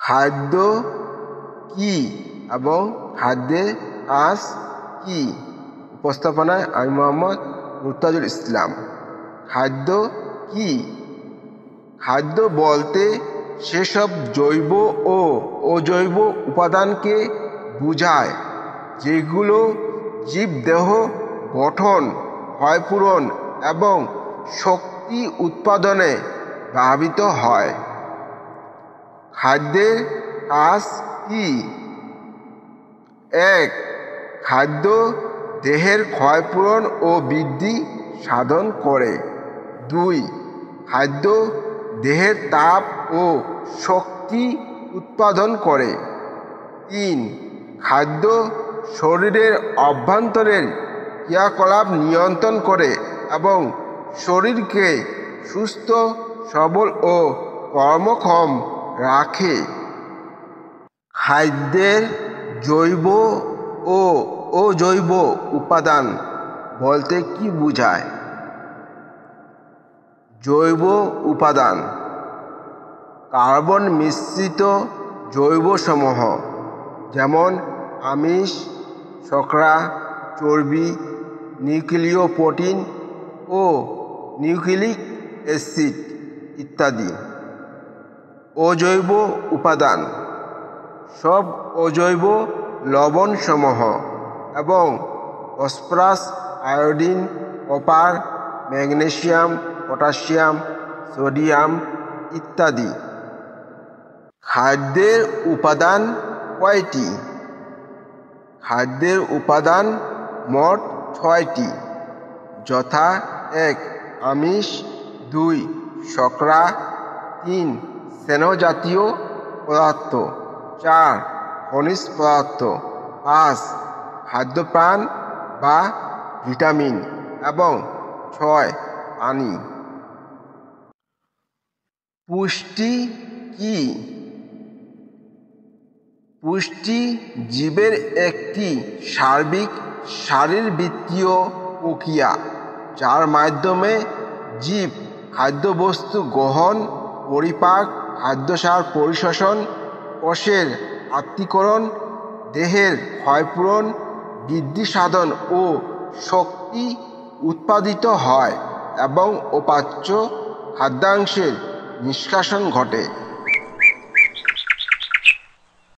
খাদ্য কি এবং খাদ্যের কাজ কি? উপস্থাপনায় আমি মোহাম্মদ মুর্তাজুল ইসলাম। খাদ্য কি? খাদ্য বলতে সেসব জৈব ও অজৈব উপাদানকে বোঝায় যেগুলো জীবদেহ গঠন, ক্ষয়পূরণ এবং শক্তি উৎপাদনে ব্যবহৃত হয়। খাদ্যের কাজ কি? 1. খাদ্য দেহের ক্ষয়পূরণ ও বৃদ্ধি সাধন করে। 2. খাদ্য দেহের তাপ ও শক্তি উৎপাদন করে। 3. খাদ্য শরীরের অভ্যন্তরের ক্রিয়াকলাপ নিয়ন্ত্রণ করে এবং শরীরকে সুস্থ, সবল ও কর্মক্ষম রাখে। খাদ্যের জৈব ও অজৈব উপাদান বলতে কি বোঝায়? জৈব উপাদান: কার্বন মিশ্রিত যৌগসমূহ যেমন আমিষ, শর্করা, চর্বি, নিউক্লিয় প্রোটিন ও নিউক্লিক অ্যাসিড ইত্যাদি। অজৈব উপাদান: সব অজৈব লবণসমূহ এবং phosphorus, iodine, copper, magnesium, potassium, sodium ইত্যাদি। খাদ্যের উপাদান কয়টি? খাদ্যের উপাদান মোট 6টি, যথা 1. আমিষ, 2. শর্করা, 3. স্নেহজাতীয় পদার্থ, 4. খনিজ পদার্থ, 5. খাদ্যপ্রাণ বা ভিটামিন এবং 6. পানি। পুষ্টি কি? পুষ্টি জীবের একটি সার্বিক শারীরবৃত্তীয় প্রক্রিয়া যার মাধ্যমে জীব খাদ্যবস্তু গ্রহণ, পরিপাক, খাদ্যসার পরিশোষণ, কোষের আত্তীকরণ, দেহের ক্ষয়পূরণ, বৃদ্ধি সাধন ও শক্তি উৎপাদিত হয় এবং অপাচ্য খাদ্যাংশের নিষ্কাশন ঘটে।